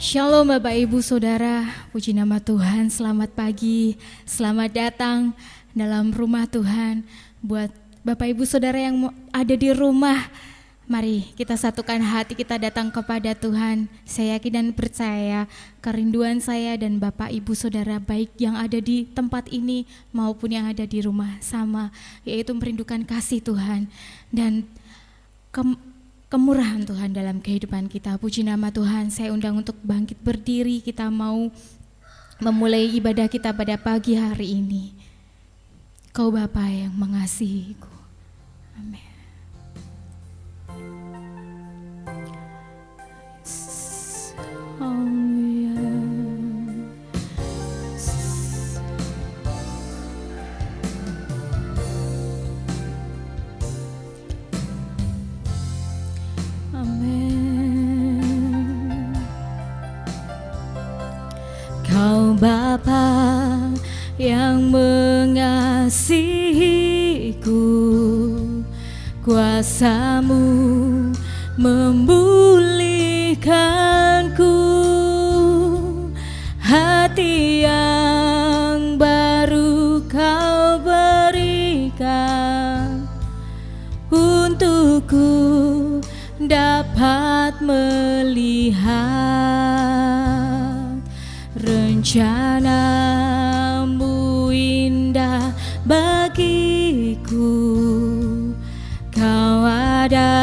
Shalom Bapak Ibu Saudara, puji nama Tuhan, selamat pagi, selamat datang dalam rumah Tuhan. Buat Bapak Ibu Saudara yang ada di rumah, mari kita satukan hati kita datang kepada Tuhan. Saya yakin dan percaya kerinduan saya dan Bapak Ibu Saudara baik yang ada di tempat ini maupun yang ada di rumah sama, yaitu merindukan kasih Tuhan dan kemurahan Tuhan dalam kehidupan kita. Puji nama Tuhan. Saya undang untuk bangkit berdiri. Kita mau memulai ibadah kita pada pagi hari ini. Kau Bapa yang mengasihiku. Amin. Kau Bapa yang mengasihiku, kuasa-Mu memulihkanku, hati yang baru Kau berikan untukku dapat melihat rencana-Mu indah bagiku. Kau ada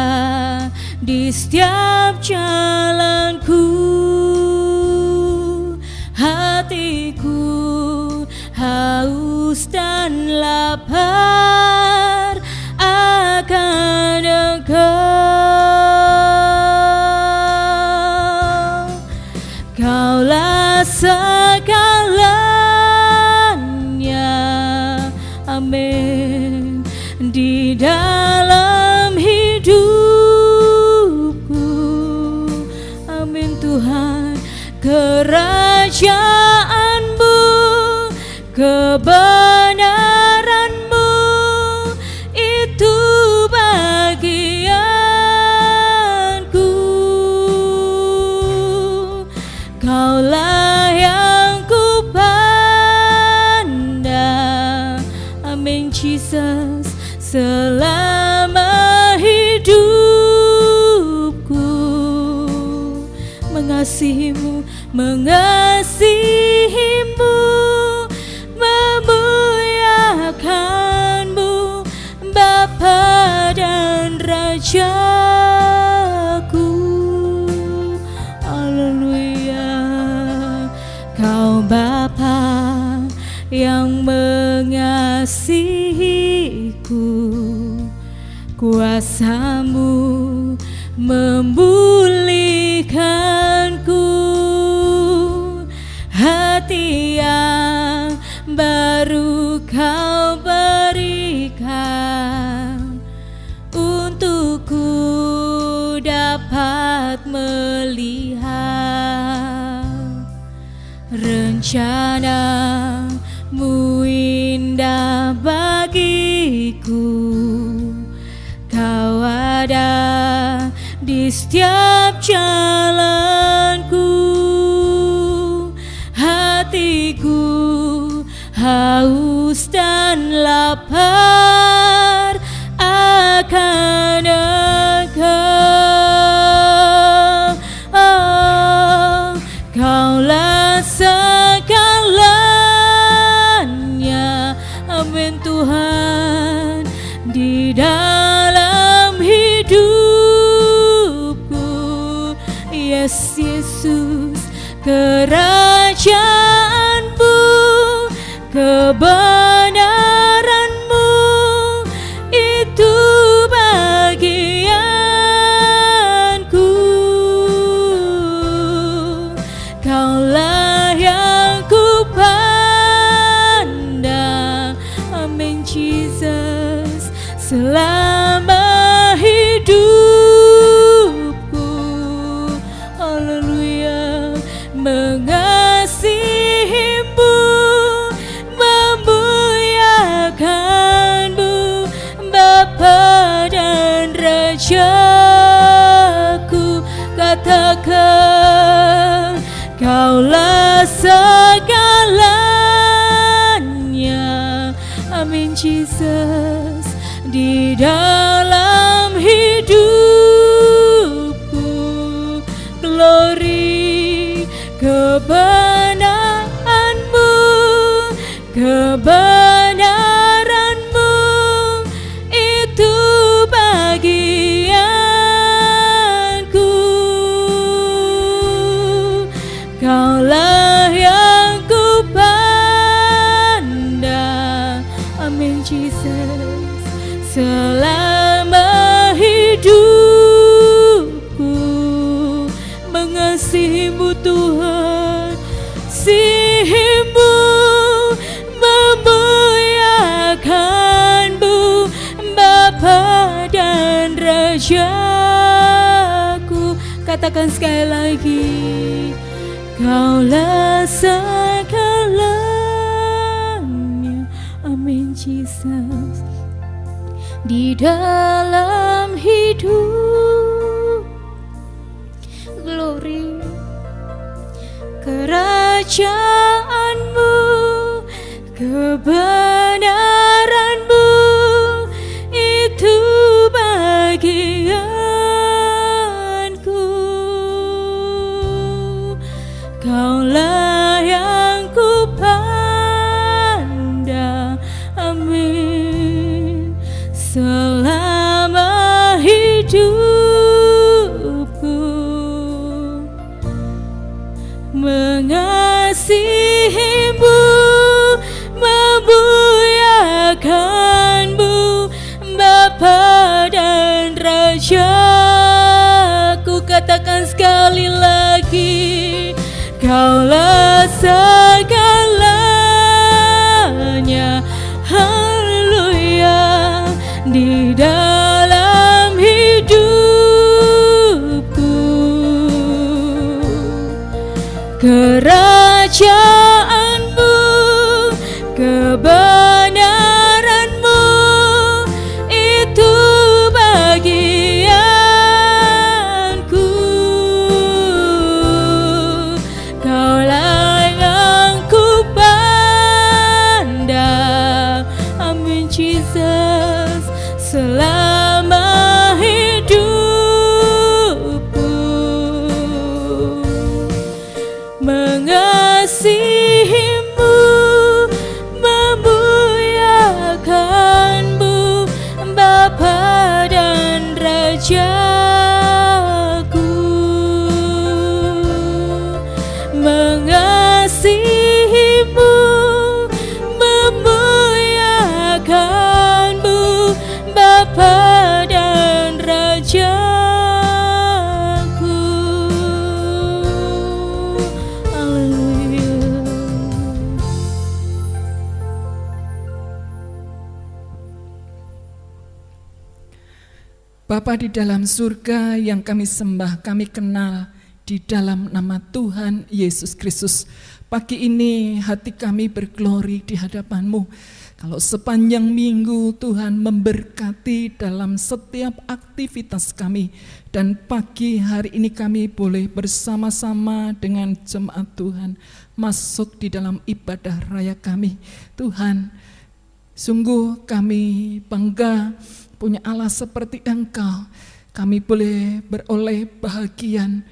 di setiap jalanku. Hatiku haus dan lapar akan Engkau. Kaulah segalanya, amin, di dalam hidupku, amin Tuhan. Kerajaan-Mu, kebenaran-Mu, itu bagianku. Kaulah yang ku pandang, amin Jesus, selama hidupku. Mengasihi-Mu, mengasihi-Mu, memuliakan-Mu, Bapa dan Rajaku. Haleluya. Kau Bapa yang mengasihiku, kuasa-Mu memulihkanku, hati yang baru Kau berikan untukku dapat melihat rencana-Mu indah bagiku. Kau ada di setiap jalanku. Hatiku haus dan lapar akan Engkau. Oh, Kaulah segalanya, amin Tuhan, di dalam hidupku. Yes Yesus, kerajaan-Mu, kebenaran-Mu, itu bagianku. Kaulah yang ku pandang, amin Jesus, selama hidupku. Haleluya. Mengasihi-Mu, memuliakan-Mu, Bapa dan Rajaku. Katakan Kaulah segalanya, amin Jesus, di dalam hidupku. Glory kebenaran-Mu, kebenaran-Mu itu bagianku. Kaulah yang ku pandang, amin Jesus, selama hidupku. Mengasihi-Mu Tuhan, sihi-Mu, memuliakan-Mu, Bapa dan Rajaku. Katakan sekali lagi, Kaulah segalanya, amin Jesus, di dalam hidup. Glory kerajaan-Mu, kebenaran-Mu itu bagianku. Kaulah yang ku pandang, amin, selama hidupku. Mengasihi-Mu, memuliakan-Mu, Bapa dan Rajaku. Katakan sekali lagi, Kaulah segalanya, haleluya, di dalam hidupku. Kerajaan-Mu, kebenaran-Mu itu bagianku. Kaulah yang ku pandang, amin Jesus, selama hidupku. Mengasihi-Mu, memuliakan-Mu, Bapa dan Rajaku. Mengasihi-Mu, memuliakan-Mu, Bapa dan Rajaku. Bapa di dalam surga yang kami sembah, kami kenal di dalam nama Tuhan Yesus Kristus. Pagi ini hati kami berglori di hadapan-Mu. Kalau sepanjang minggu Tuhan memberkati dalam setiap aktivitas kami. Dan pagi hari ini kami boleh bersama-sama dengan jemaat Tuhan masuk di dalam ibadah raya kami. Tuhan, sungguh kami bangga punya Allah seperti Engkau. Kami boleh beroleh bahagian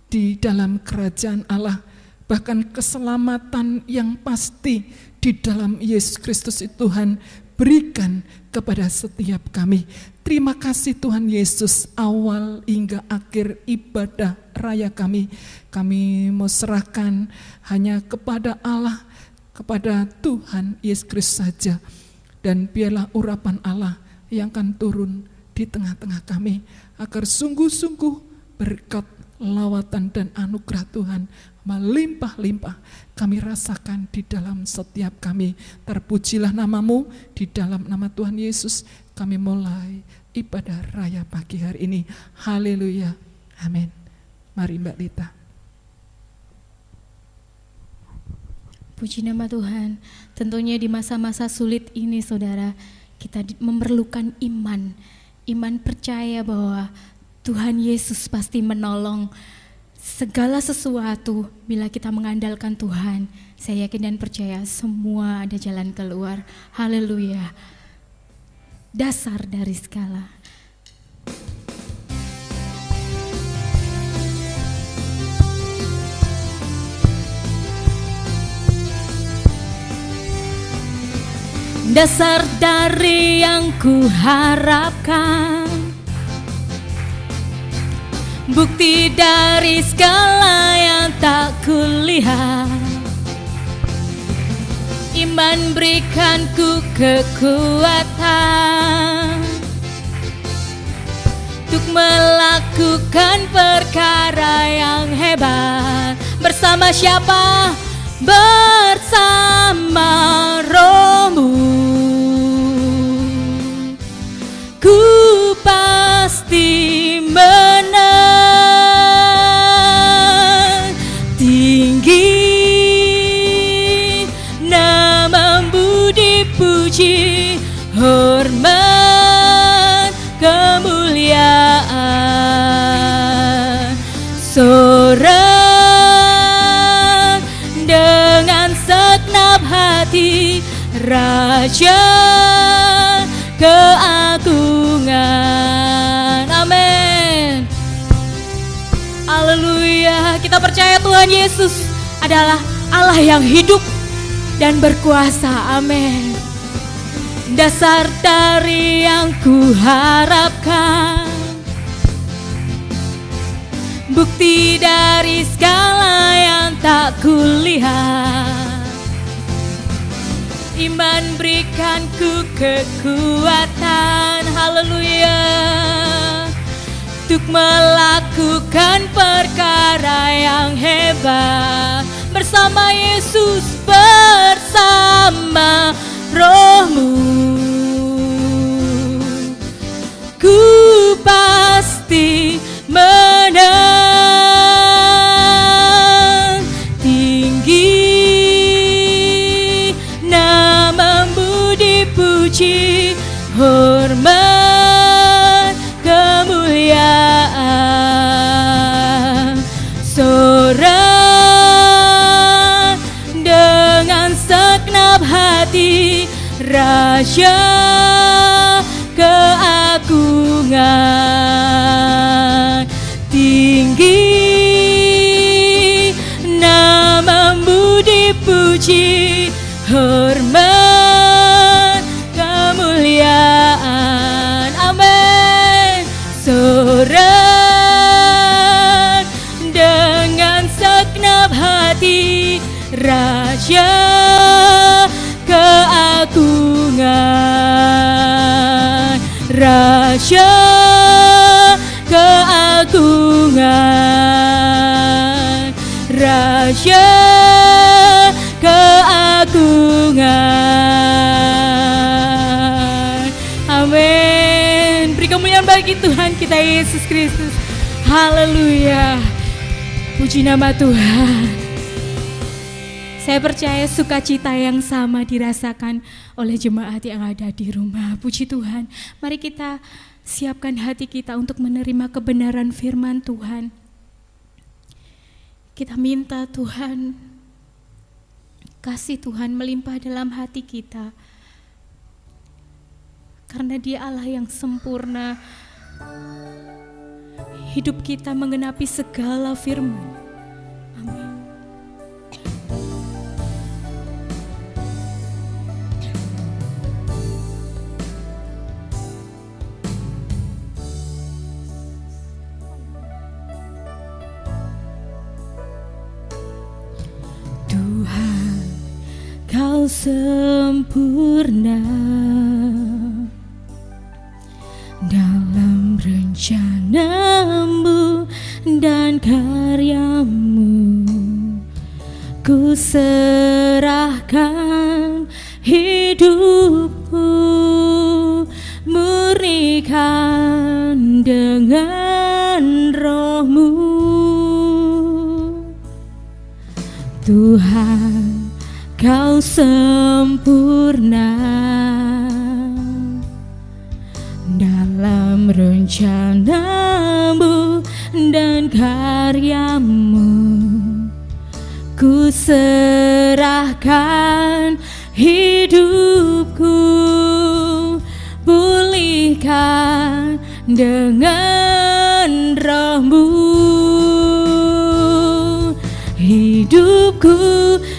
di dalam kerajaan Allah. Bahkan keselamatan yang pasti di dalam Yesus Kristus itu Tuhan berikan kepada setiap kami. Terima kasih Tuhan Yesus, awal hingga akhir ibadah raya kami. Kami mau serahkan hanya kepada Allah, kepada Tuhan Yesus Kristus saja. Dan biarlah urapan Allah yang akan turun di tengah-tengah kami, agar sungguh-sungguh berkat, lawatan dan anugerah Tuhan melimpah-limpah kami rasakan di dalam setiap kami. Terpujilah nama-Mu, di dalam nama Tuhan Yesus kami mulai ibadah raya pagi hari ini. Haleluya, amin. Mari Mbak Lita. Puji nama Tuhan. Tentunya di masa-masa sulit ini saudara, kita memerlukan iman percaya bahwa Tuhan Yesus pasti menolong segala sesuatu bila kita mengandalkan Tuhan, saya yakin dan percaya semua ada jalan keluar. Haleluya. Dasar dari segala. Dasar dari yang ku harapkan, bukti dari segala yang tak kulihat. Iman berikan ku kekuatan untuk melakukan perkara yang hebat. Bersama siapa? Bersama Roh-Mu, ku pasti menang. Tinggi namamu dipuji, hormat kemuliaan. Sorak dengan segenap hati, Raja keagungan. Amin. Haleluya. Kita percaya Tuhan Yesus adalah Allah yang hidup dan berkuasa. Amin. Dasar dari yang ku harapkan, bukti dari segala yang tak kulihat. Iman berikan ku kekuatan, haleluya, untuk melakukan perkara yang hebat. Bersama Yesus, bersama Roh-Mu, ku pasti menang. Tinggi namamu dipuji, hormat kemuliaan. Sorak dengan segenap hati, Raja keagungan. Tinggi namamu dipuji, hormat kemuliaan. Amin. Sorak dengan segenap hati, Raja keagungan. Raja keagungan. Raja keagungan. Amin. Beri kemuliaan bagi Tuhan kita Yesus Kristus. Haleluya. Puji nama Tuhan. Saya percaya sukacita yang sama dirasakan oleh jemaat yang ada di rumah. Puji Tuhan. Mari kita siapkan hati kita untuk menerima kebenaran firman Tuhan. Kita minta Tuhan, kasih Tuhan melimpah dalam hati kita. Karena Dia Allah yang sempurna. Hidup kita menggenapi segala firman. Amin. Tuhan, Kau sempurna dalam rencana-Mu dan karya-Mu. Ku serahkan hidupku, murnikan dengan Roh-Mu. Tuhan, Kau sempurna dalam rencana-Mu dan karyamu. Ku serahkan hidupku, pulihkan dengan roh-Mu. Hidupku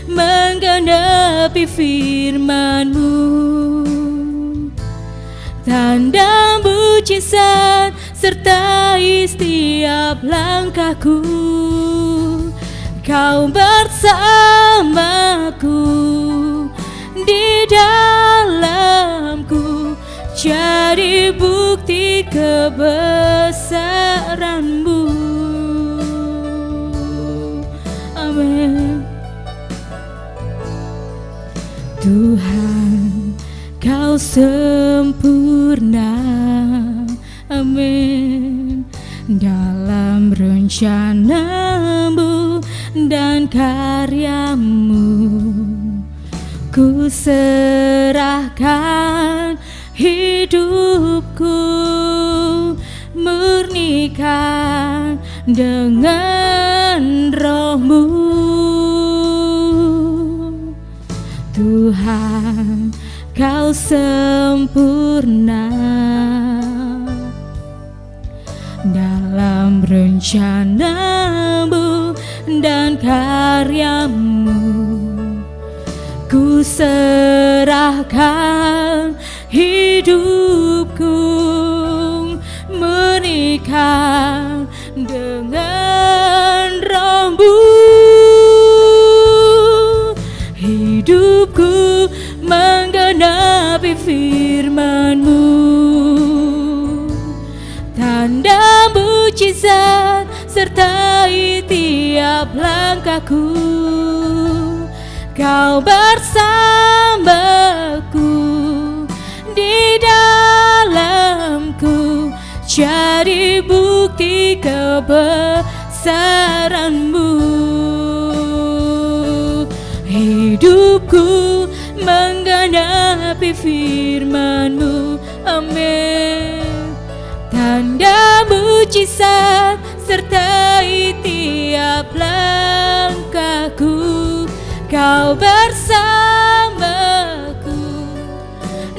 menggenapi firman-Mu, tanda mujizat sertai setiap langkahku. Kau bersamaku, di dalamku, jadi bukti kebesaran-Mu. Amin. Tuhan, Kau sempurna, amin, dalam rencana-Mu dan karya-Mu. Ku serahkan hidupku, murnikan dengan roh-Mu. Tuhan, Kau sempurna dalam rencana-Mu dan karya-Mu. Ku serahkan hidupku, menikah dengan roh-Mu. Hidupku menggenapi firman-Mu, tanda mujizat sertai tiap langkahku. Kau bersamaku, di dalamku, jadi bukti kebesaran-Mu. Hidupku menggenapi firman-Mu, amin. Tanda mujizat sertai tiap langkahku. Kau bersamaku,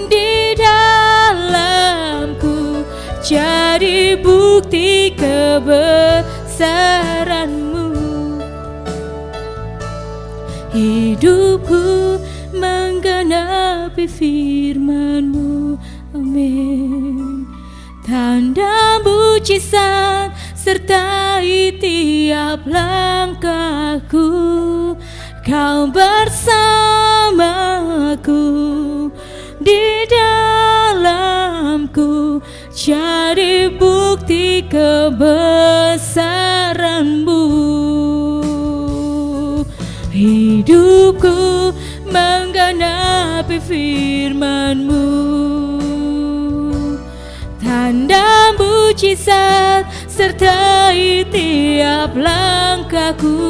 di dalamku, jadi bukti kebesaran-Mu. Hidupku menggenapi firman-Mu, amin. Tanda mujizat sertai tiap langkahku. Kau bersamaku, di dalamku, jadi bukti kebesaran-Mu. Hidupku menggenapi firman-Mu, tanda mujizat sertai tiap langkahku.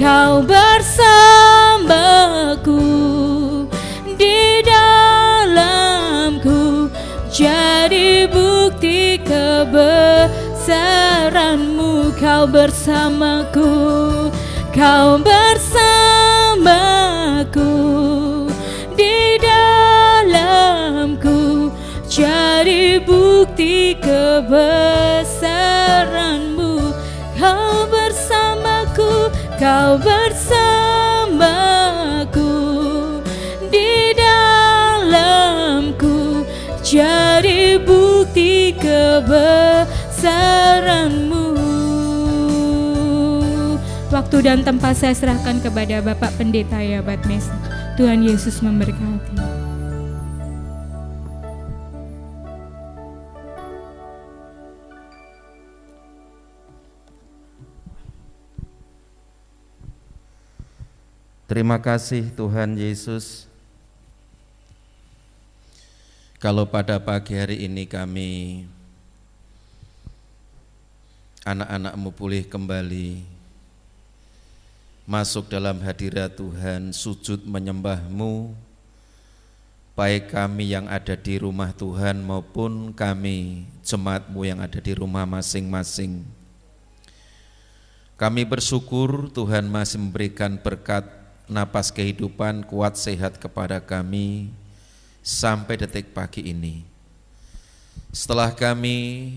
Kau bersamaku, di dalamku, jadi bukti kebesaran-Mu. Kau bersamaku, Kau bersamaku, di dalamku, jadi bukti kebesaran-Mu. Kau bersamaku, Kau bersamaku, di dalamku, jadi bukti kebesaran-Mu. Waktu dan tempat saya serahkan kepada Bapak Pendeta ya Batmes. Tuhan Yesus memberkati. Terima kasih Tuhan Yesus. Kalau pada pagi hari ini kami anak-anak-Mu pulih kembali masuk dalam hadirat Tuhan, sujud menyembah-Mu, baik kami yang ada di rumah Tuhan maupun kami jemaat-Mu yang ada di rumah masing-masing. Kami bersyukur Tuhan masih memberikan berkat napas kehidupan kuat sehat kepada kami sampai detik pagi ini. Setelah kami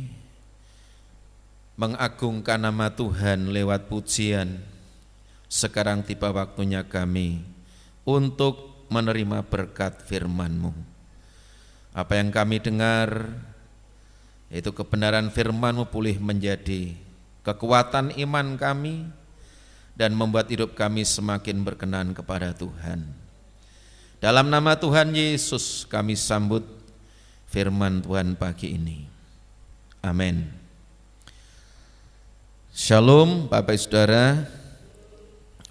mengagungkan nama Tuhan lewat pujian, sekarang tiba waktunya kami untuk menerima berkat firman-Mu. Apa yang kami dengar, yaitu kebenaran firman-Mu pulih menjadi kekuatan iman kami dan membuat hidup kami semakin berkenan kepada Tuhan. Dalam nama Tuhan Yesus kami sambut firman Tuhan pagi ini. Amin. Shalom Bapak Saudara,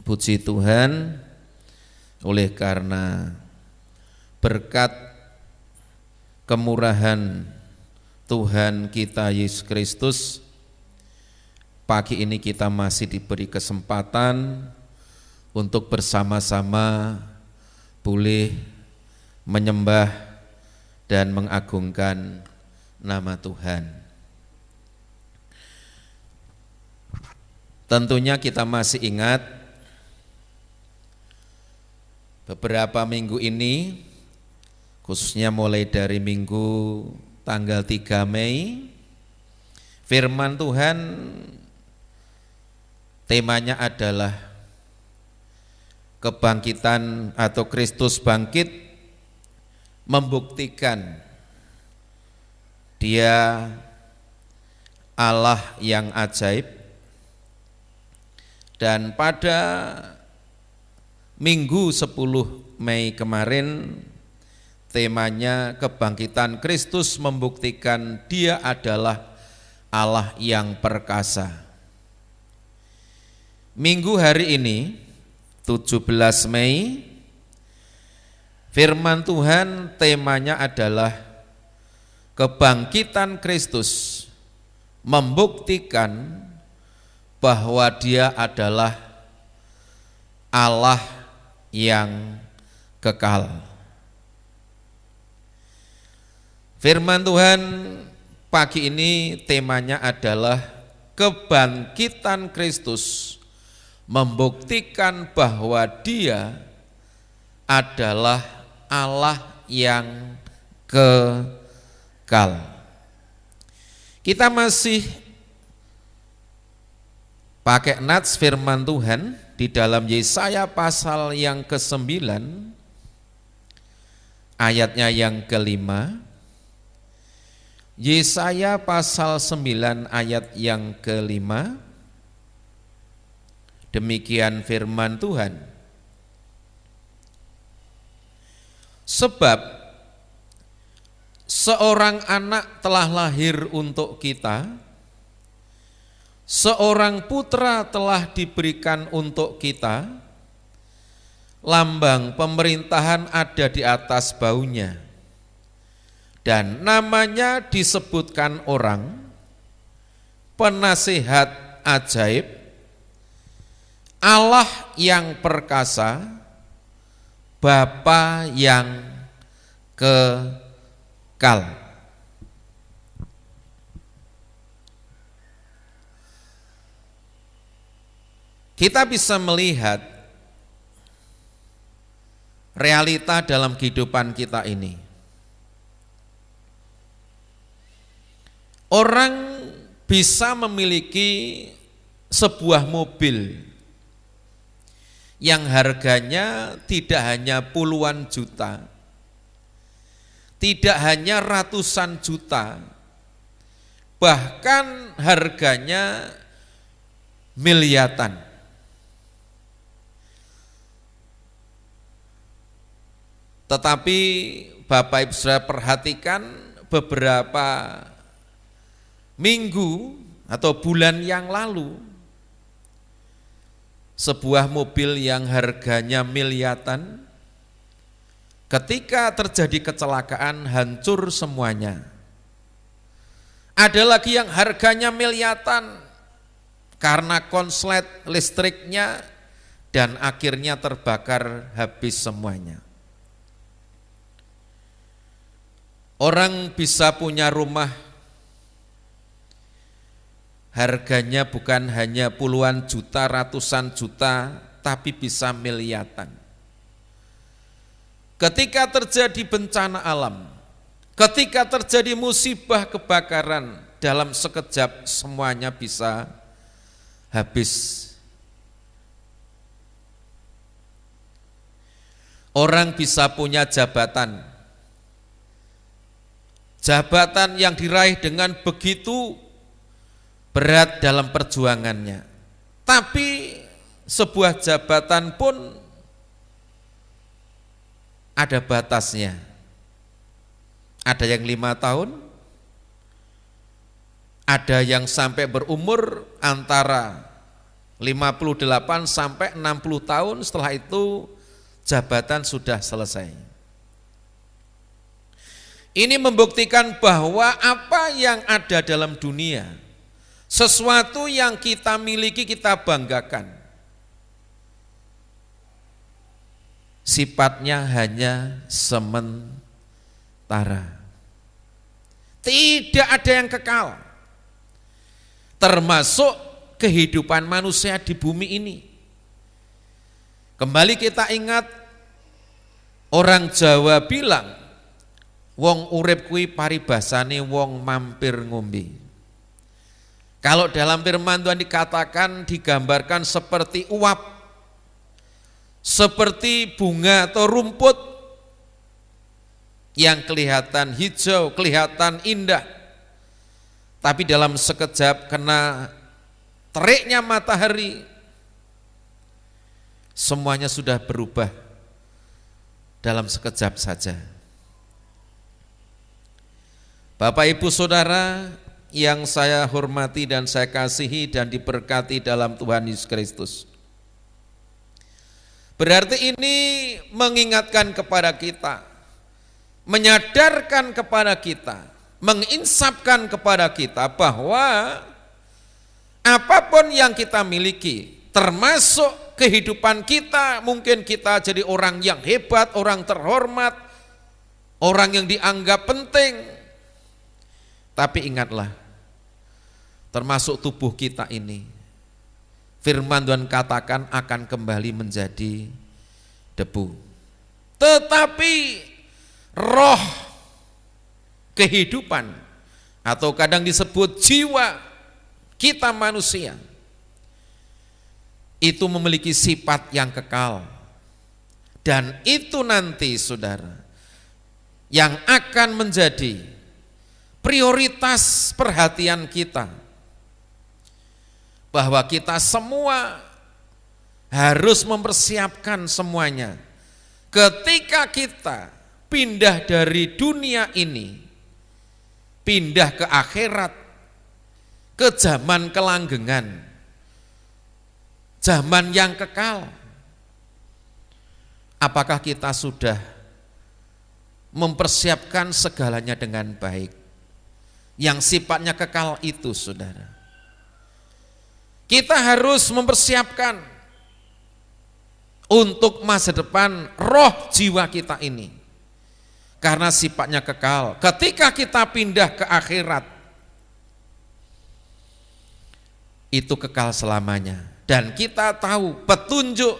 puji Tuhan oleh karena berkat kemurahan Tuhan kita Yesus Kristus, pagi ini kita masih diberi kesempatan untuk bersama-sama boleh menyembah dan mengagungkan nama Tuhan. Tentunya kita masih ingat beberapa minggu ini, khususnya mulai dari minggu tanggal 3 Mei, firman Tuhan temanya adalah kebangkitan atau Kristus bangkit membuktikan Dia Allah yang ajaib. Dan pada Minggu 10 Mei kemarin temanya kebangkitan Kristus membuktikan Dia adalah Allah yang perkasa. Minggu hari ini 17 Mei firman Tuhan temanya adalah kebangkitan Kristus membuktikan bahwa Dia adalah Allah yang kekal. Firman Tuhan pagi ini temanya adalah kebangkitan Kristus membuktikan bahwa Dia adalah Allah yang kekal. Kita masih pakai nats firman Tuhan di dalam Yesaya pasal yang ke-9 ayatnya yang ke-5. Yesaya pasal 9 ayat yang ke-5. Demikian firman Tuhan. Sebab seorang anak telah lahir untuk kita, seorang putra telah diberikan untuk kita, lambang pemerintahan ada di atas baunya, dan namanya disebutkan orang, penasihat ajaib, Allah yang perkasa, Bapa yang kekal. Kita bisa melihat realita dalam kehidupan kita ini. Orang bisa memiliki sebuah mobil yang harganya tidak hanya puluhan juta, tidak hanya ratusan juta, bahkan harganya miliaran. Tetapi Bapak Ibu Saudara perhatikan beberapa minggu atau bulan yang lalu, sebuah mobil yang harganya miliaran, ketika terjadi kecelakaan hancur semuanya. Ada lagi yang harganya miliaran karena konslet listriknya dan akhirnya terbakar habis semuanya. Orang bisa punya rumah harganya bukan hanya puluhan juta, ratusan juta, tapi bisa miliaran. Ketika terjadi bencana alam, ketika terjadi musibah kebakaran, dalam sekejap semuanya bisa habis. Orang bisa punya jabatan yang diraih dengan begitu berat dalam perjuangannya. Tapi sebuah jabatan pun ada batasnya. Ada yang 5 tahun, ada yang sampai berumur antara 58 sampai 60 tahun, setelah itu jabatan sudah selesai. Ini membuktikan bahwa apa yang ada dalam dunia, sesuatu yang kita miliki, kita banggakan, sifatnya hanya sementara. Tidak ada yang kekal, termasuk kehidupan manusia di bumi ini. Kembali kita ingat, orang Jawa bilang, wong urip kuwi paribasane wong mampir ngombe. Kalau dalam firman Tuhan dikatakan, digambarkan seperti uap, seperti bunga atau rumput yang kelihatan hijau, kelihatan indah, tapi dalam sekejap kena teriknya matahari, semuanya sudah berubah dalam sekejap saja. Bapak Ibu Saudara yang saya hormati dan saya kasihi dan diberkati dalam Tuhan Yesus Kristus, berarti ini mengingatkan kepada kita, menyadarkan kepada kita, menginsapkan kepada kita bahwa apapun yang kita miliki, termasuk kehidupan kita, mungkin kita jadi orang yang hebat, orang terhormat, orang yang dianggap penting, tapi ingatlah, termasuk tubuh kita ini, firman Tuhan katakan akan kembali menjadi debu. Tetapi roh kehidupan, atau kadang disebut jiwa kita manusia, itu memiliki sifat yang kekal. Dan itu nanti saudara, yang akan menjadi prioritas perhatian kita, bahwa kita semua harus mempersiapkan semuanya ketika kita pindah dari dunia ini, pindah ke akhirat, ke zaman kelanggengan, zaman yang kekal. Apakah kita sudah mempersiapkan segalanya dengan baik? Yang sifatnya kekal itu saudara, kita harus mempersiapkan untuk masa depan roh jiwa kita ini, karena sifatnya kekal. Ketika kita pindah ke akhirat, itu kekal selamanya. Dan kita tahu petunjuk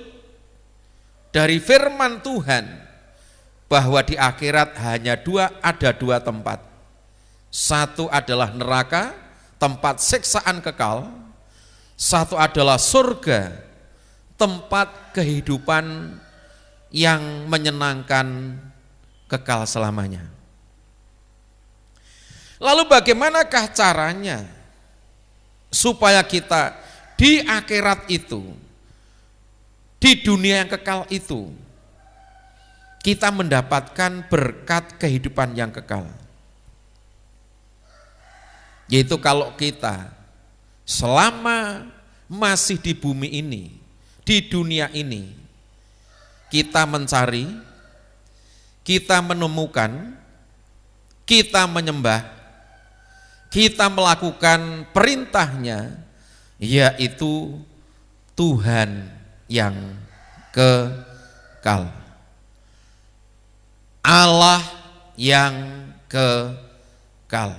dari firman Tuhan bahwa di akhirat hanya ada dua tempat. Satu adalah neraka, tempat siksaan kekal. Satu adalah surga, tempat kehidupan yang menyenangkan kekal selamanya. Lalu bagaimanakah caranya supaya kita di akhirat itu, di dunia yang kekal itu, kita mendapatkan berkat kehidupan yang kekal? Yaitu kalau kita selama masih di bumi ini, di dunia ini, kita mencari, kita menemukan, kita menyembah, kita melakukan perintahnya, yaitu Tuhan yang kekal, Allah yang kekal.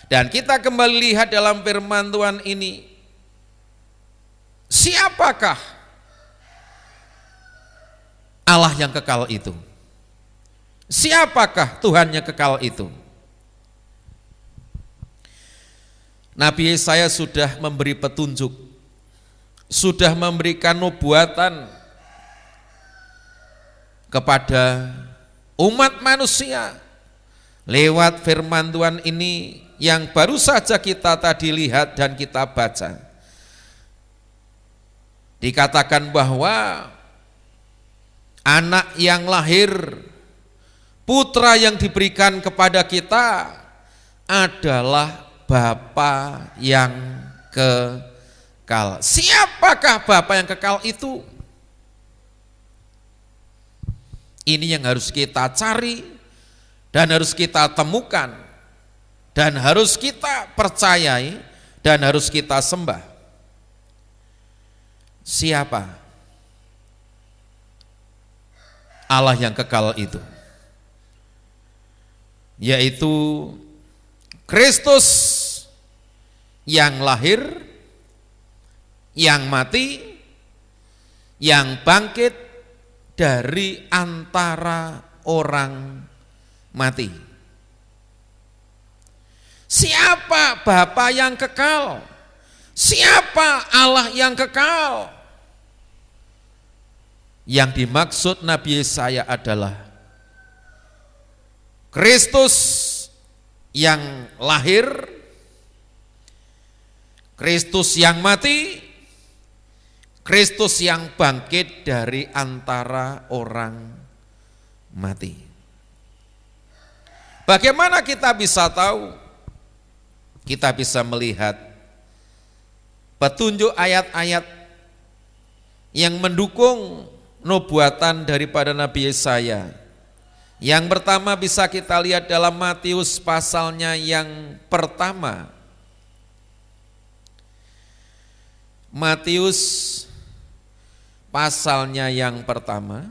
Dan kita kembali lihat dalam firman Tuhan ini, siapakah Allah yang kekal itu? Siapakah Tuhan yang kekal itu? Nabi Yesaya sudah memberi petunjuk, sudah memberikan nubuatan kepada umat manusia lewat firman Tuhan ini yang baru saja kita tadi lihat dan kita baca. Dikatakan bahwa anak yang lahir, putra yang diberikan kepada kita adalah Bapa yang kekal. Siapakah Bapa yang kekal itu? Ini yang harus kita cari dan harus kita temukan dan harus kita percayai dan harus kita sembah. Siapa Allah yang kekal itu? Yaitu Kristus yang lahir, yang mati, yang bangkit dari antara orang mati. Siapa Bapa yang kekal? Siapa Allah yang kekal? Yang dimaksud Nabi Yesaya adalah Kristus yang lahir, Kristus yang mati, Kristus yang bangkit dari antara orang mati. Bagaimana kita bisa tahu? Kita bisa melihat petunjuk ayat-ayat yang mendukung nubuatan daripada Nabi Yesaya. Yang pertama bisa kita lihat dalam Matius pasalnya yang pertama. Matius pasalnya yang pertama,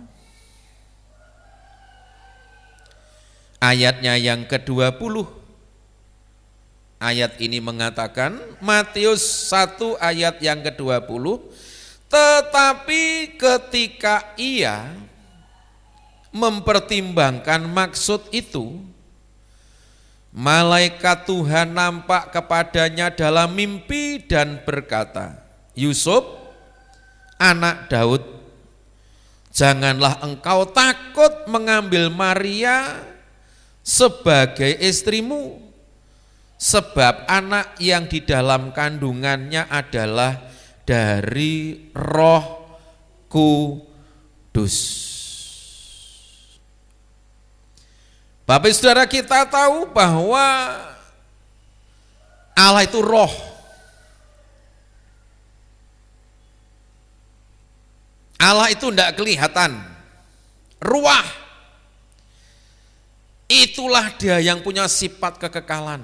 ayatnya yang ke-20. Ayat ini mengatakan, Matius 1 ayat yang ke-20, tetapi ketika ia mempertimbangkan maksud itu, malaikat Tuhan nampak kepadanya dalam mimpi dan berkata, Yusuf, anak Daud, janganlah engkau takut mengambil Maria sebagai istrimu, sebab anak yang di dalam kandungannya adalah dari Roh Kudus. Bapak saudara, kita tahu bahwa Allah itu roh. Allah itu tidak kelihatan, ruah. Itulah dia yang punya sifat kekekalan.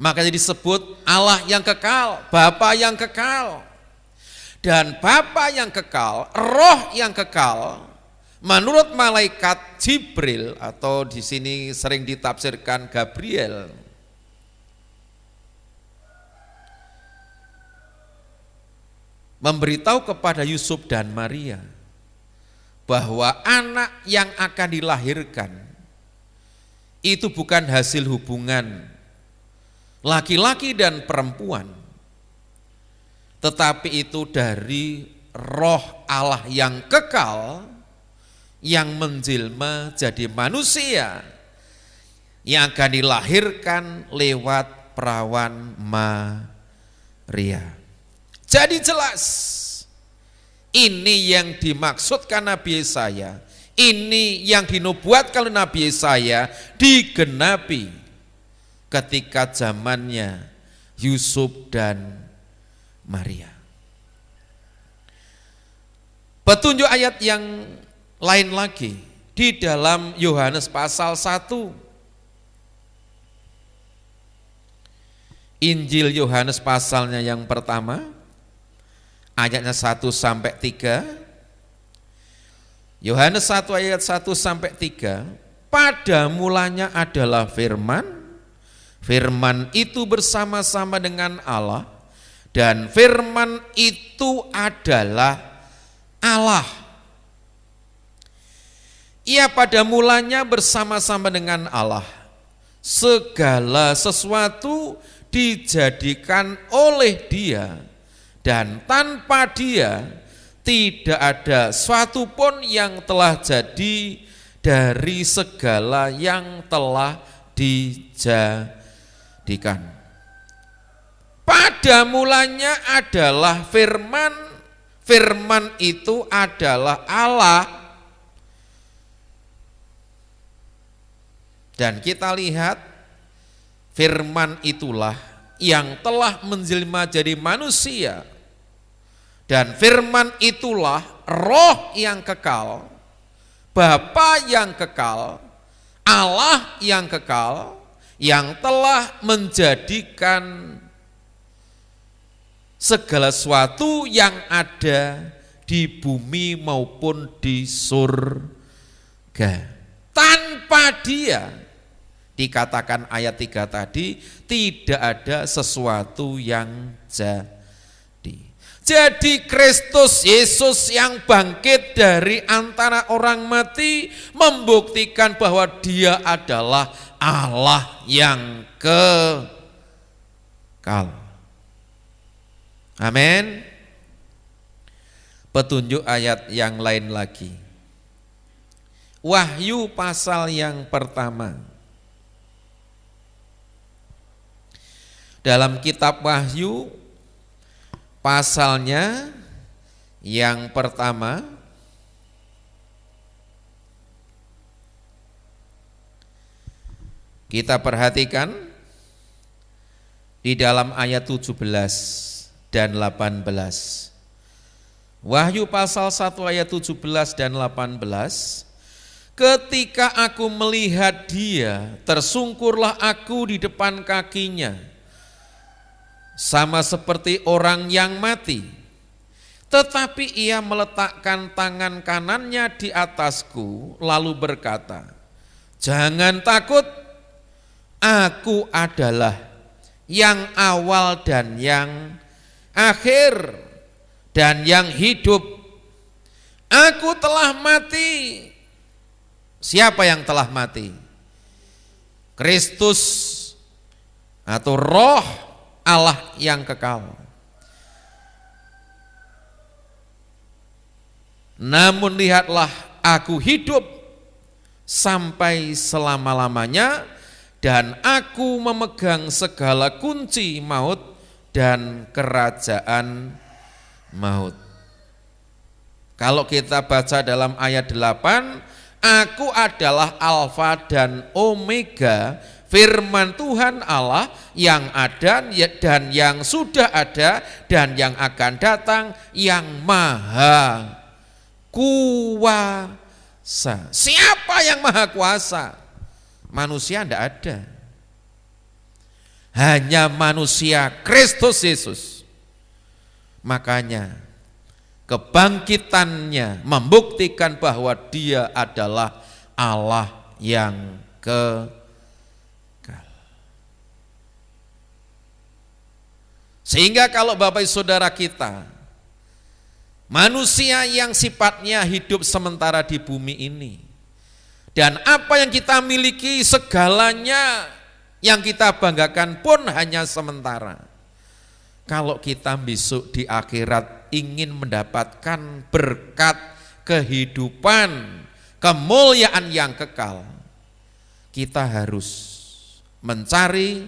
Makanya disebut Allah yang kekal, Bapa yang kekal. Dan Bapa yang kekal, roh yang kekal, menurut malaikat Jibril atau di sini sering ditafsirkan Gabriel, memberitahu kepada Yusuf dan Maria bahwa anak yang akan dilahirkan itu bukan hasil hubungan laki-laki dan perempuan, tetapi itu dari roh Allah yang kekal yang menjelma jadi manusia yang akan dilahirkan lewat perawan Maria. Jadi jelas ini yang dimaksudkan Nabi Yesaya, ini yang dinubuatkan oleh Nabi Yesaya digenapi ketika zamannya Yusuf dan Maria. Petunjuk ayat yang lain lagi di dalam Yohanes pasal 1. Injil Yohanes pasalnya yang pertama, ayatnya 1 sampai 3. Yohanes 1 ayat 1 sampai 3 pada mulanya adalah firman, firman itu bersama-sama dengan Allah, dan firman itu adalah Allah. Ia pada mulanya bersama-sama dengan Allah. Segala sesuatu dijadikan oleh Dia, dan tanpa Dia tidak ada suatu pun yang telah jadi dari segala yang telah dijadikan. Pada mulanya adalah firman, firman itu adalah Allah. Dan kita lihat firman itulah yang telah menjelma jadi manusia, dan firman itulah roh yang kekal, Bapa yang kekal, Allah yang kekal, yang telah menjadikan segala sesuatu yang ada di bumi maupun di surga. Tanpa Dia, dikatakan ayat 3 tadi, tidak ada sesuatu yang jadi. Jadi Kristus Yesus yang bangkit dari antara orang mati membuktikan bahwa Dia adalah Allah yang kekal. Amin. Petunjuk ayat yang lain lagi. Wahyu pasal yang pertama. Dalam kitab Wahyu pasalnya yang pertama, kita perhatikan di dalam ayat 17 dan 18. Wahyu pasal 1 ayat 17 dan 18. Ketika aku melihat Dia, tersungkurlah aku di depan kakinya, sama seperti orang yang mati. Tetapi Ia meletakkan tangan kanannya di atasku, lalu berkata, jangan takut, aku adalah yang awal dan yang akhir dan yang hidup. Aku telah mati. Siapa yang telah mati? Kristus atau roh Allah yang kekal. Namun lihatlah, aku hidup sampai selama-lamanya, dan aku memegang segala kunci maut dan kerajaan maut. Kalau kita baca dalam ayat 8, aku adalah Alfa dan Omega, firman Tuhan Allah yang ada dan yang sudah ada dan yang akan datang, yang maha kuasa. Siapa yang maha kuasa? Manusia tidak ada. Hanya manusia Kristus Yesus. Makanya kebangkitannya membuktikan bahwa Dia adalah Allah yang kekal. Sehingga kalau Bapak Saudara kita, manusia yang sifatnya hidup sementara di bumi ini, dan apa yang kita miliki segalanya yang kita banggakan pun hanya sementara. Kalau kita besok di akhirat ingin mendapatkan berkat kehidupan, kemuliaan yang kekal, kita harus mencari,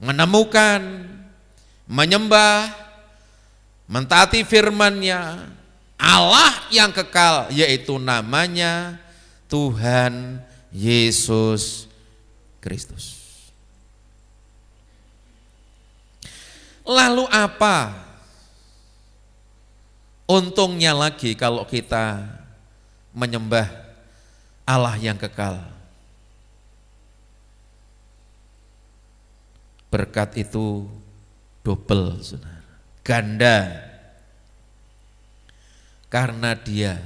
menemukan, menyembah, mentaati firman-Nya, Allah yang kekal, yaitu namanya Tuhan Yesus Kristus. Lalu apa untungnya lagi kalau kita menyembah Allah yang kekal? Berkat itu double, saudara, ganda, karena Dia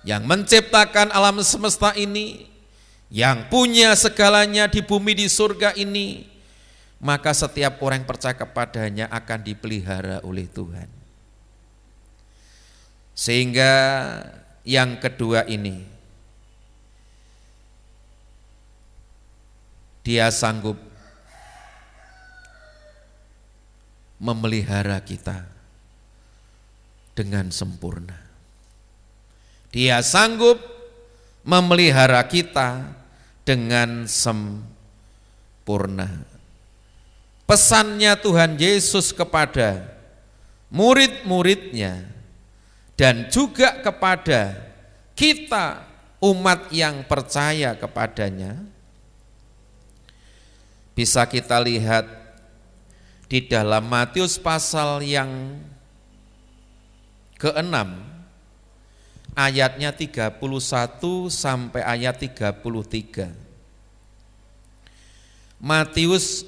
yang menciptakan alam semesta ini, yang punya segalanya di bumi di surga ini, maka setiap orang yang percaya kepadanya akan dipelihara oleh Tuhan. Sehingga yang kedua ini, Dia sanggup memelihara kita dengan sempurna. Dia sanggup memelihara kita dengan sempurna. Pesannya Tuhan Yesus kepada murid-muridnya dan juga kepada kita umat yang percaya kepadanya, bisa kita lihat di dalam Matius pasal yang ke-6 ayatnya 31 sampai ayat 33. Matius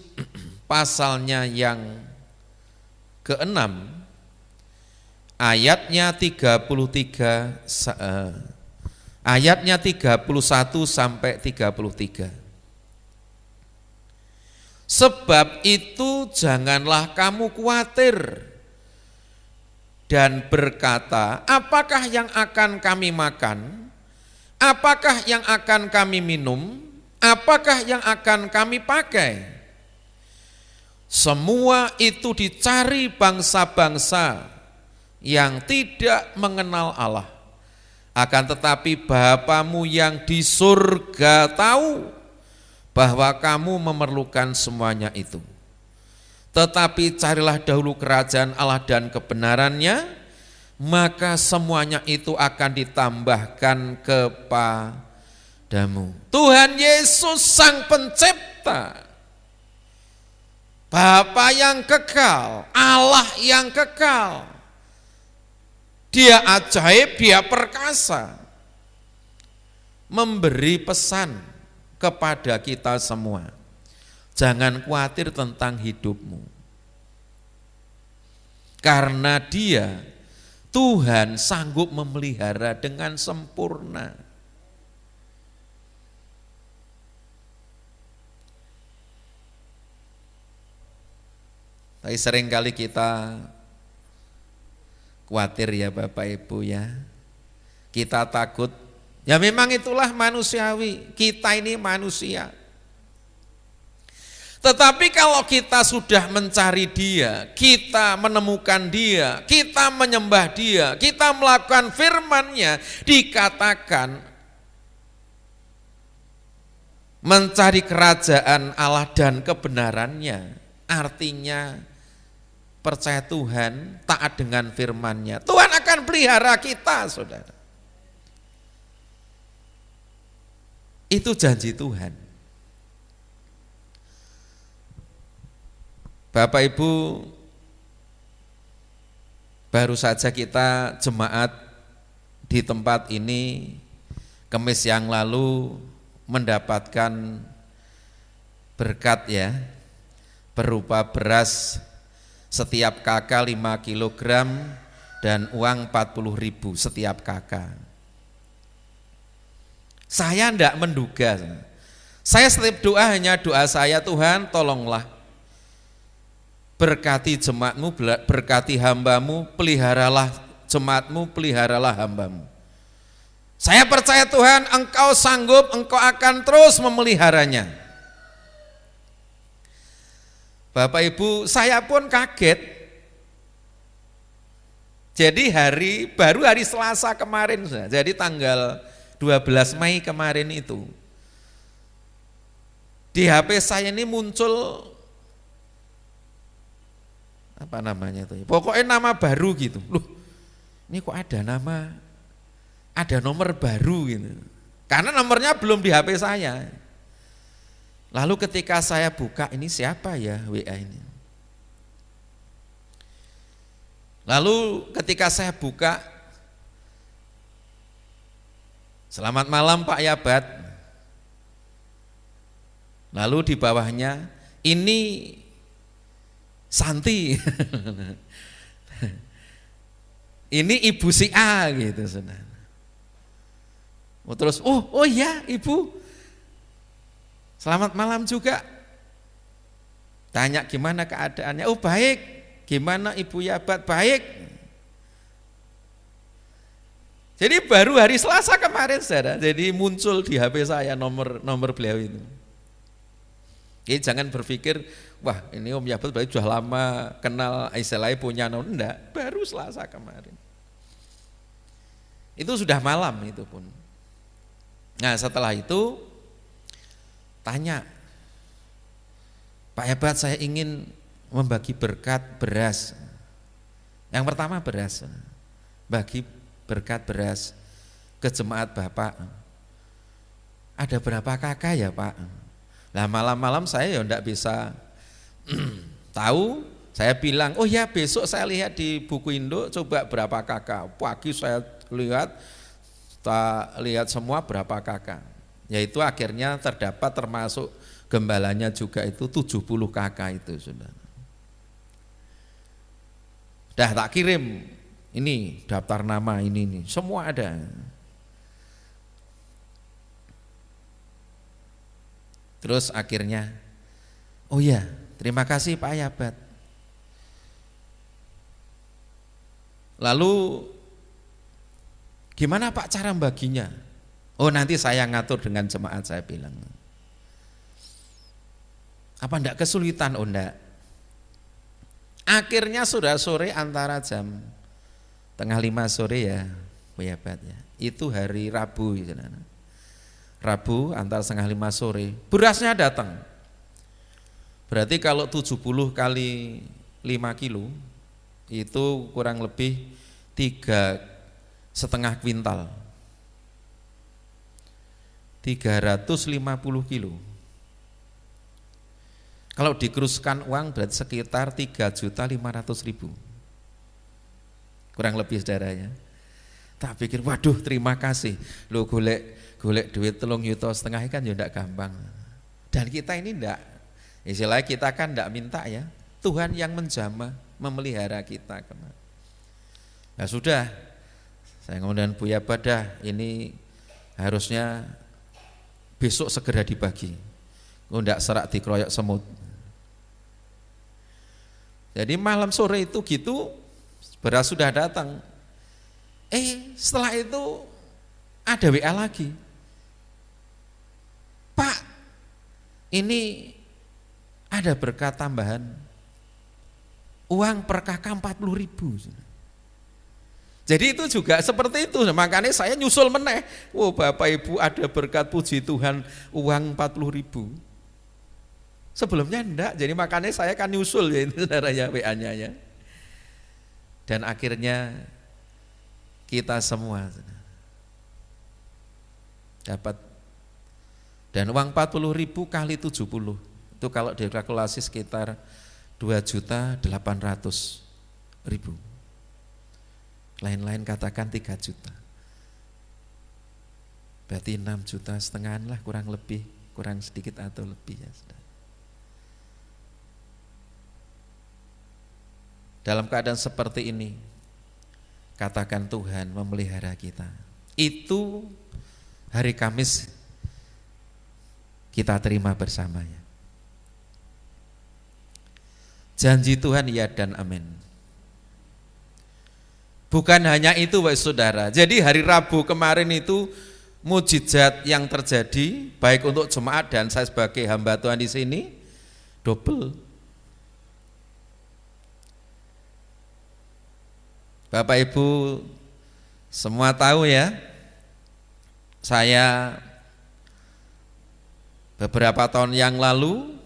pasalnya yang ke-6 ayatnya 33 ayatnya 31 sampai 33. Sebab itu janganlah kamu khawatir dan berkata, apakah yang akan kami makan? Apakah yang akan kami minum? Apakah yang akan kami pakai? Semua itu dicari bangsa-bangsa yang tidak mengenal Allah. Akan tetapi Bapamu yang di surga tahu bahwa kamu memerlukan semuanya itu. Tetapi carilah dahulu kerajaan Allah dan kebenarannya, maka semuanya itu akan ditambahkan kepadamu. Tuhan Yesus Sang Pencipta, Bapa yang kekal, Allah yang kekal, Dia ajaib, Dia perkasa, memberi pesan kepada kita semua. Jangan khawatir tentang hidupmu, karena Dia, Tuhan, sanggup memelihara dengan sempurna. Tapi seringkali kita khawatir ya Bapak Ibu ya. Kita takut, ya memang itulah manusiawi, kita ini manusia. Tetapi kalau kita sudah mencari Dia, kita menemukan Dia, kita menyembah Dia, kita melakukan firman-Nya, dikatakan mencari kerajaan Allah dan kebenarannya, artinya percaya Tuhan, taat dengan firman-Nya. Tuhan akan pelihara kita, saudara. Itu janji Tuhan. Bapak Ibu, baru saja kita jemaat di tempat ini Kamis yang lalu mendapatkan berkat ya, berupa beras setiap kakak 5 kg dan uang 40.000 setiap kakak. Saya tidak menduga, saya setiap doa hanya doa saya, Tuhan tolonglah berkati jemaatmu, berkati hambamu, peliharalah jemaatmu, peliharalah hambamu. Saya percaya Tuhan, Engkau sanggup, Engkau akan terus memeliharanya. Bapak Ibu, saya pun kaget. Jadi baru hari Selasa kemarin, jadi tanggal 12 Mei kemarin itu, di HP saya ini muncul apa namanya itu, pokoknya nama baru gitu. Loh, ini kok ada nomor baru gitu, karena nomornya belum di HP saya. Lalu ketika saya buka, ini siapa ya WA ini? Lalu ketika saya buka, selamat malam Pak Yabat. Lalu di bawahnya, ini Santi. Ini Ibu si A gitu, saudara. Terus, oh iya Ibu, selamat malam juga. Tanya gimana keadaannya, oh baik. Gimana Ibu Yabat? Baik. Jadi baru hari Selasa kemarin saudara, jadi muncul di HP saya nomor beliau itu. Jadi jangan berpikir, wah ini Om Yabat berarti sudah lama kenal istilahnya punya nomor. Enggak, baru Selasa kemarin. Itu sudah malam itu pun. Nah setelah itu tanya, Pak Yabat saya ingin membagi berkat beras. Yang pertama beras, bagi berkat beras ke jemaat Bapak. Ada berapa kakak ya Pak? Nah malam-malam saya ya enggak bisa tahu. Saya bilang, oh ya besok saya lihat di buku Indo coba berapa kakak. Pagi saya lihat semua berapa kakak. Yaitu akhirnya terdapat termasuk gembalanya juga itu 70 kakak itu sudah. Dah tak kirim ini daftar nama ini semua ada. Terus akhirnya, oh ya terima kasih Pak Yabat. Lalu gimana Pak cara baginya? Oh nanti saya ngatur dengan jemaat, saya bilang. Apa enggak kesulitan? Oh enggak. Akhirnya sudah sore antara jam 4:30 sore ya, Bu Yabat ya. Itu hari Rabu ya. Rabu antara 4:30 sore, berasnya datang. Berarti kalau 70 kali 5 kilo itu kurang lebih 3,5 kuintal. 350 kilo. Kalau dikeruskan uang berarti sekitar 3.500.000. Kurang lebih saudaranya. Tak pikir, waduh terima kasih. Lo golek duit 3,5 juta kan ya enggak gampang. Dan kita ini enggak, istilahnya kita kan enggak minta ya. Tuhan yang menjamah, memelihara kita. Nah sudah, saya ngomong dengan Bu Yabat dah, ini harusnya besok segera dibagi. Enggak serak dikeroyok semut. Jadi malam sore itu gitu, beras sudah datang. Setelah itu ada WA lagi. Pak, ini ada berkat tambahan uang per kakak 40.000. Jadi itu juga seperti itu, makanya saya nyusul meneh. Oh Bapak Ibu ada berkat puji Tuhan uang 40.000. Sebelumnya enggak, jadi makanya saya kan nyusul ya itu saudaranya WA-nya ya. Dan akhirnya kita semua dapat. Dan uang 40.000 kali 70 itu kalau dikalkulasi sekitar 2.800.000. Lain-lain katakan 3 juta. Berarti 6,5 juta lah kurang lebih, kurang sedikit atau lebih ya. Dalam keadaan seperti ini, katakan Tuhan memelihara kita. Itu hari Kamis kita terima bersamanya. Janji Tuhan ya dan amin. Bukan hanya itu saudara. Jadi hari Rabu kemarin itu mujizat yang terjadi baik untuk jemaat dan saya sebagai hamba Tuhan di sini double. Bapak Ibu semua tahu ya, saya beberapa tahun yang lalu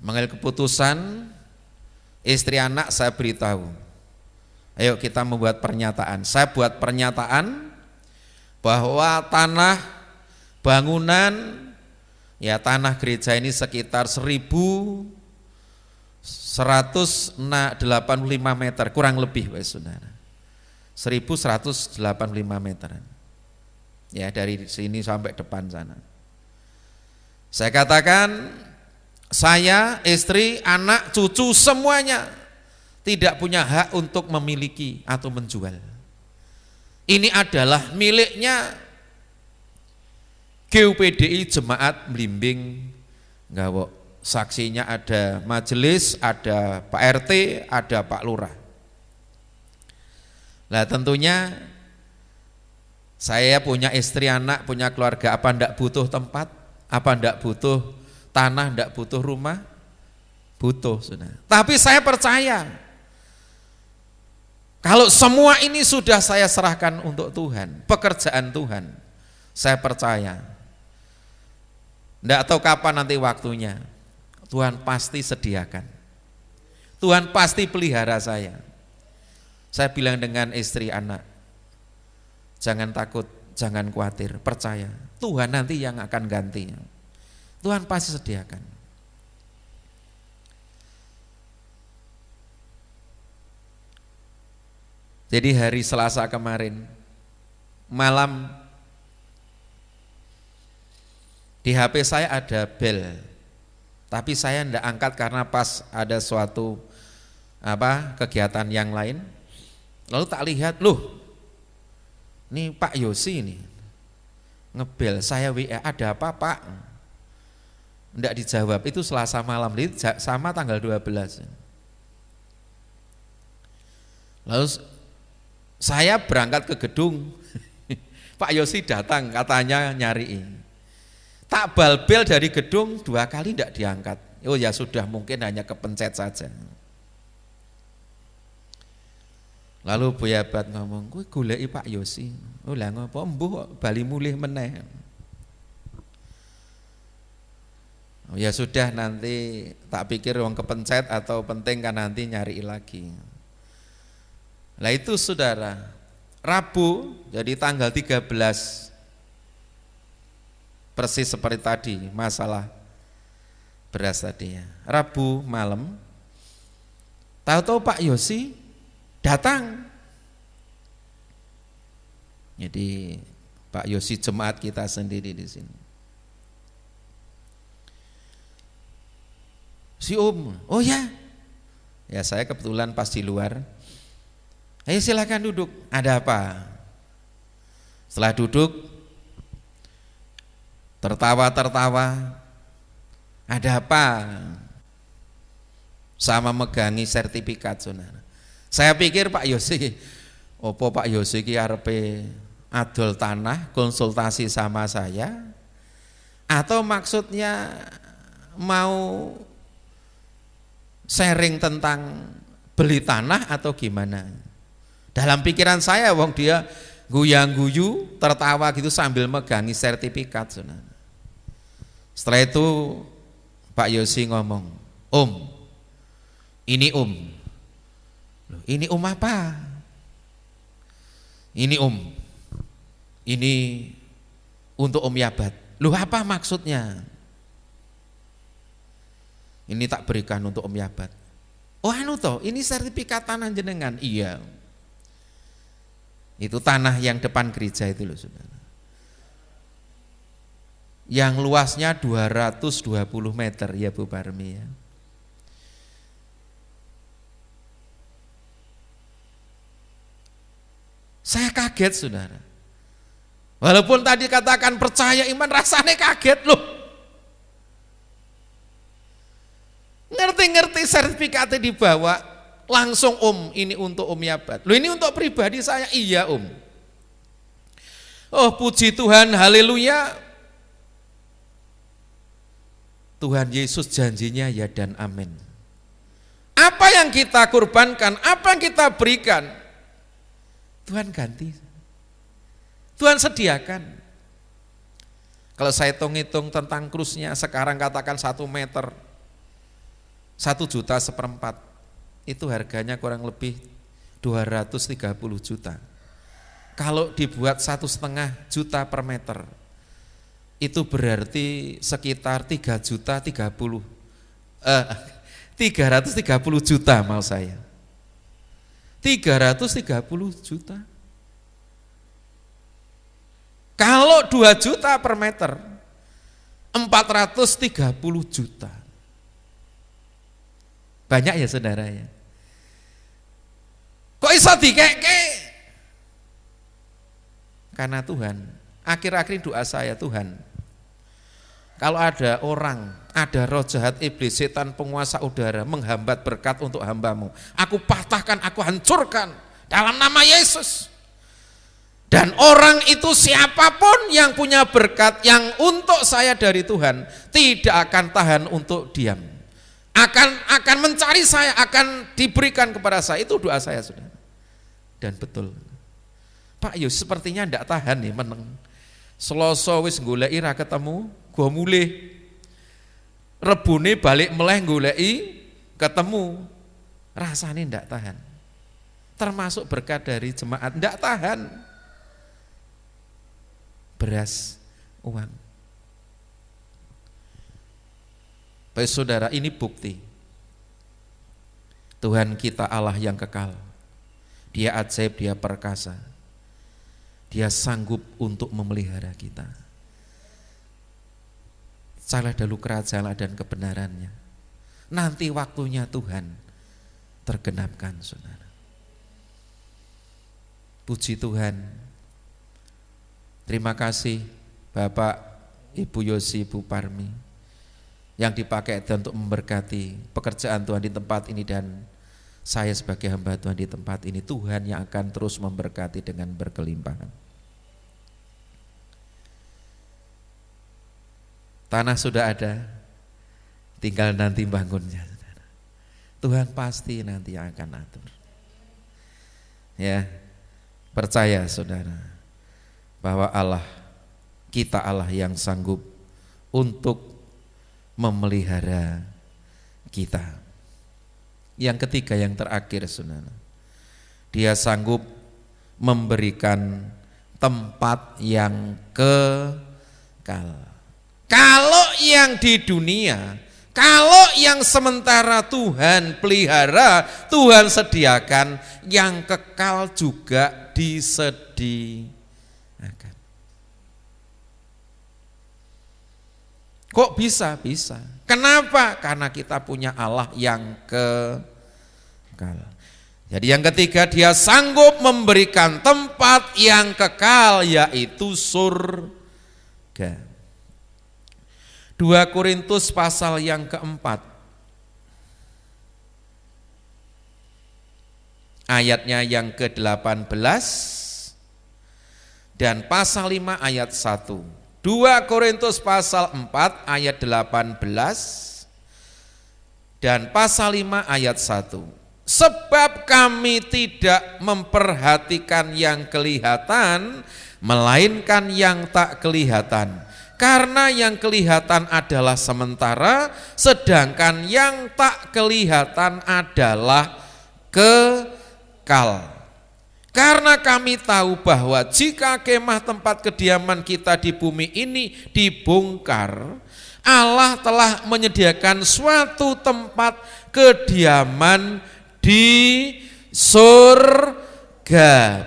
mengambil keputusan, istri anak saya beritahu, ayo kita membuat pernyataan. Saya buat pernyataan bahwa tanah bangunan, ya tanah gereja ini sekitar 1.185 meter, kurang lebih saudara, 1.185 meteran. Ya dari sini sampai depan sana. Saya katakan, saya, istri, anak, cucu semuanya tidak punya hak untuk memiliki atau menjual. Ini adalah miliknya GUPDI jemaat Blimbing nggawa saksinya, ada majelis, ada Pak RT, ada Pak Lurah. Nah tentunya saya punya istri, anak, punya keluarga, apa ndak butuh tempat? Apa ndak butuh tanah, ndak butuh rumah? Butuh, saudara. Tapi saya percaya kalau semua ini sudah saya serahkan untuk Tuhan, pekerjaan Tuhan, saya percaya ndak tahu kapan nanti waktunya, Tuhan pasti sediakan. Tuhan pasti pelihara saya. Saya bilang dengan istri, anak, jangan takut, jangan khawatir, percaya. Tuhan nanti yang akan ganti. Tuhan pasti sediakan. Jadi hari Selasa kemarin, malam, di HP saya ada bel. Tapi saya tidak angkat karena pas ada suatu kegiatan yang lain. Lalu tak lihat, loh, ini Pak Yosi ini ngebel, saya WA, ada apa Pak? Tidak dijawab, itu Selasa malam, sama tanggal 12. Lalu saya berangkat ke gedung, Pak Yosi datang katanya nyariin. Tak balbel dari gedung 2 kali tidak diangkat. Oh ya sudah, mungkin hanya kepencet saja. Lalu Bu Yabat ngomong, "Kowe goleki Pak Yosi." Oh lah ngopo, mbuh bali mulih meneh. Oh ya sudah, nanti tak pikir wong kepencet atau penting kan nanti nyari lagi. Lah itu saudara, Rabu jadi tanggal 13, persis seperti tadi masalah beras tadi ya. Rabu malam, tahu-tahu Pak Yosi datang. Jadi Pak Yosi jemaat kita sendiri di sini. Si oh ya saya kebetulan pas di luar. Ayo silakan duduk. Ada apa? Setelah duduk, tertawa-tertawa. Ada apa? Sama megangi sertifikat, saudara. Saya pikir Pak Yosi, opo Pak Yosi ki arepe adol tanah, konsultasi sama saya, atau maksudnya mau sharing tentang beli tanah atau gimana? Dalam pikiran saya, wong dia guyang-guyu, tertawa gitu sambil megangi sertifikat, saudara. Setelah itu Pak Yosi ngomong, ini ini apa? Ini ini untuk Yabat. Loh apa maksudnya? Ini tak berikan untuk Yabat. Oh toh, ini sertifikat tanah jenengan. Iya. Itu tanah yang depan gereja itu loh, saudara. Yang luasnya 220 meter ya Bu Parmi ya. Saya kaget, saudara. Walaupun tadi katakan percaya iman, rasanya kaget loh. Ngerti-ngerti sertifikatnya dibawa, langsung ini untuk Yabat. Loh ini untuk pribadi saya, iya Oh puji Tuhan, haleluya. Tuhan Yesus janjinya ya dan amin. Apa yang kita kurbankan, apa yang kita berikan, Tuhan ganti, Tuhan sediakan. Kalau saya hitung-hitung tentang krusnya, sekarang katakan 1 meter, 1,4 juta, itu harganya kurang lebih 230 juta. Kalau dibuat 1,5 juta per meter, itu berarti sekitar 330 juta mau saya. 330 juta. Kalau 2 juta per meter, 430 juta. Banyak ya saudara ya. Kok iso dikeke? Karena Tuhan, akhir-akhir doa saya, Tuhan, Kalau ada orang, ada roh jahat iblis, setan penguasa udara menghambat berkat untuk hambamu, aku patahkan, aku hancurkan dalam nama Yesus. Dan orang itu siapapun yang punya berkat yang untuk saya dari Tuhan tidak akan tahan untuk diam, akan mencari saya, akan diberikan kepada saya. Itu doa saya, saudara. Dan betul, Pak Yus sepertinya tidak tahan nih meneng. Selasa wis goleki ra ketemu, gua mulih. Rebune balik meleh goleki ketemu. Rasane ndak tahan. Termasuk berkat dari jemaat ndak tahan. Beras, uang. Baik saudara, ini bukti Tuhan kita Allah yang kekal. Dia ajaib, dia perkasa. Dia sanggup untuk memelihara kita. Carilah dahulu kerajaan dan kebenarannya. Nanti waktunya Tuhan tergenapkan, saudara. Puji Tuhan. Terima kasih Bapak, Ibu Yosi, Ibu Parmi yang dipakai untuk memberkati pekerjaan Tuhan di tempat ini, dan saya sebagai hamba Tuhan di tempat ini. Tuhan yang akan terus memberkati dengan berkelimpahan. Tanah sudah ada, tinggal nanti bangunnya. Tuhan pasti nanti yang akan atur. Ya, percaya saudara bahwa Allah, kita Allah yang sanggup untuk memelihara kita. Yang ketiga, yang terakhir saudara, Dia sanggup memberikan tempat yang kekal. Kalau yang di dunia, kalau yang sementara Tuhan pelihara, Tuhan sediakan, yang kekal juga disediakan. Kok bisa? Bisa. Kenapa? Karena kita punya Allah yang kekal. Jadi yang ketiga, Dia sanggup memberikan tempat yang kekal, yaitu surga. 2 Korintus pasal yang keempat, ayatnya yang ke-18 dan pasal 5 ayat 1. 2 Korintus pasal 4 ayat 18 dan pasal 5 ayat 1. Sebab kami tidak memperhatikan yang kelihatan, melainkan yang tak kelihatan. Karena yang kelihatan adalah sementara, sedangkan yang tak kelihatan adalah kekal. Karena kami tahu bahwa jika kemah tempat kediaman kita di bumi ini dibongkar, Allah telah menyediakan suatu tempat kediaman di surga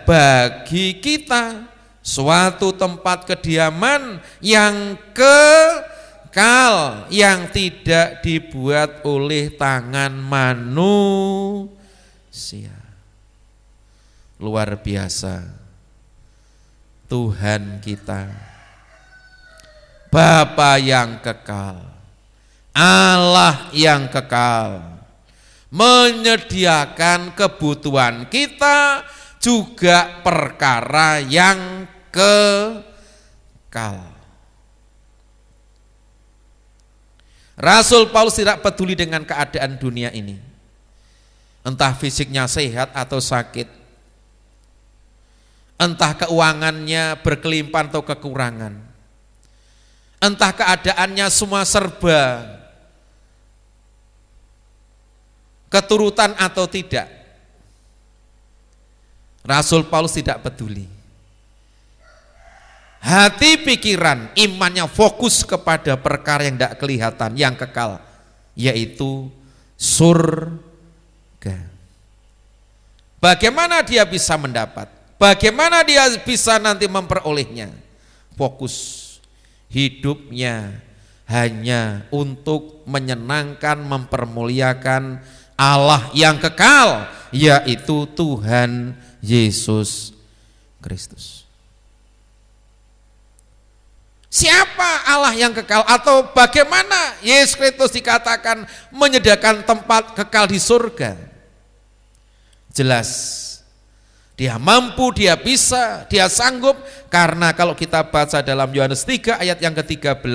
bagi kita, suatu tempat kediaman yang kekal, yang tidak dibuat oleh tangan manusia. Luar biasa Tuhan kita, Bapa yang kekal, Allah yang kekal, menyediakan kebutuhan kita, juga perkara yang kekal. Rasul Paulus tidak peduli dengan keadaan dunia ini, entah fisiknya sehat atau sakit, entah keuangannya berkelimpahan atau kekurangan, entah keadaannya semua serba keturutan atau tidak. Rasul Paulus tidak peduli. Hati pikiran imannya fokus kepada perkara yang tidak kelihatan, yang kekal, yaitu surga. Bagaimana dia bisa mendapat? Bagaimana dia bisa nanti memperolehnya? Fokus hidupnya hanya untuk menyenangkan, mempermuliakan Allah yang kekal, yaitu Tuhan Yesus Kristus. Siapa Allah yang kekal, atau bagaimana Yesus Kristus dikatakan menyediakan tempat kekal di surga? Jelas, dia mampu, dia bisa, dia sanggup, karena kalau kita baca dalam Yohanes 3 ayat yang ke-13,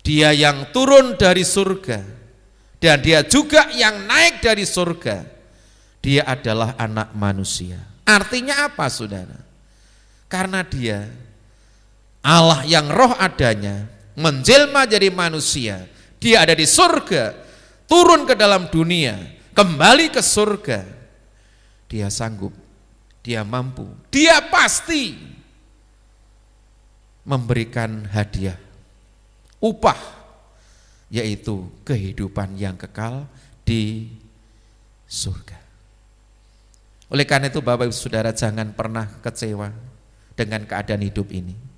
dia yang turun dari surga dan dia juga yang naik dari surga, dia adalah anak manusia. Artinya apa, saudara? Karena dia Allah yang roh adanya menjelma jadi manusia, dia ada di surga, turun ke dalam dunia, kembali ke surga. Dia sanggup, dia mampu, dia pasti memberikan hadiah, upah, yaitu kehidupan yang kekal di surga. Oleh karena itu Bapak Ibu Saudara, jangan pernah kecewa dengan keadaan hidup ini.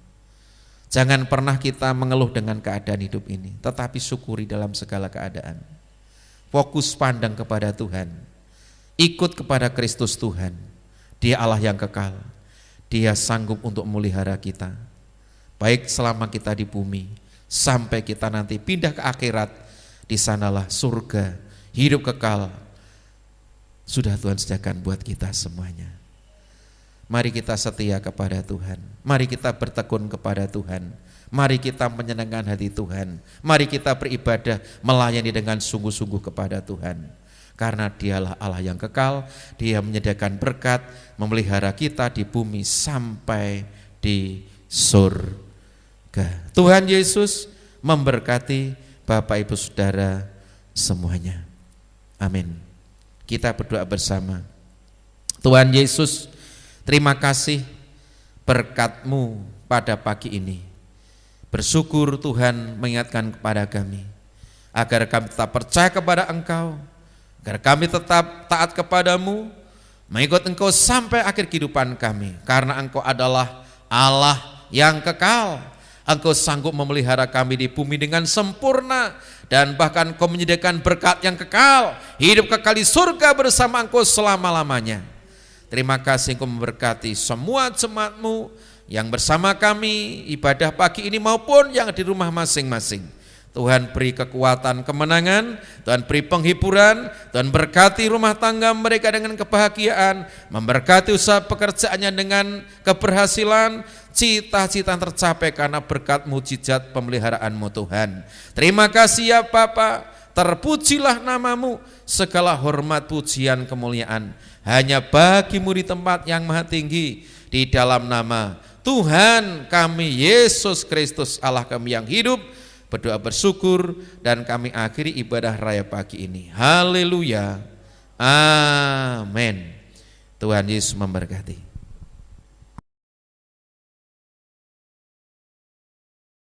Jangan pernah kita mengeluh dengan keadaan hidup ini, tetapi syukuri dalam segala keadaan. Fokus pandang kepada Tuhan, ikut kepada Kristus Tuhan. Dia Allah yang kekal, dia sanggup untuk memelihara kita, baik selama kita di bumi, sampai kita nanti pindah ke akhirat. Di sanalah surga, hidup kekal, sudah Tuhan sediakan buat kita semuanya. Mari kita setia kepada Tuhan, mari kita bertekun kepada Tuhan, mari kita menyenangkan hati Tuhan, mari kita beribadah melayani dengan sungguh-sungguh kepada Tuhan. Karena dialah Allah yang kekal, dia menyediakan berkat, memelihara kita di bumi sampai di surga. Tuhan Yesus memberkati Bapak Ibu Saudara semuanya. Amin. Kita berdoa bersama. Tuhan Yesus, terima kasih berkat-Mu pada pagi ini. Bersyukur Tuhan mengingatkan kepada kami, agar kami tetap percaya kepada Engkau, agar kami tetap taat kepadamu, mengikut Engkau sampai akhir kehidupan kami. Karena Engkau adalah Allah yang kekal, Engkau sanggup memelihara kami di bumi dengan sempurna, dan bahkan Engkau menyediakan berkat yang kekal, hidup kekal di surga bersama Engkau selama-lamanya. Terima kasih Engkau memberkati semua jemaat-Mu yang bersama kami ibadah pagi ini maupun yang di rumah masing-masing. Tuhan beri kekuatan kemenangan, Tuhan beri penghiburan, Tuhan berkati rumah tangga mereka dengan kebahagiaan, memberkati usaha pekerjaannya dengan keberhasilan, cita-cita tercapai karena berkat mujizat pemeliharaan-Mu Tuhan. Terima kasih ya Bapa, terpujilah nama-Mu, segala hormat, pujian, kemuliaan hanya bagi-Mu di tempat yang maha tinggi, di dalam nama Tuhan kami Yesus Kristus Allah kami yang hidup. Berdoa bersyukur dan kami akhiri ibadah raya pagi ini. Haleluya. Amin. Tuhan Yesus memberkati.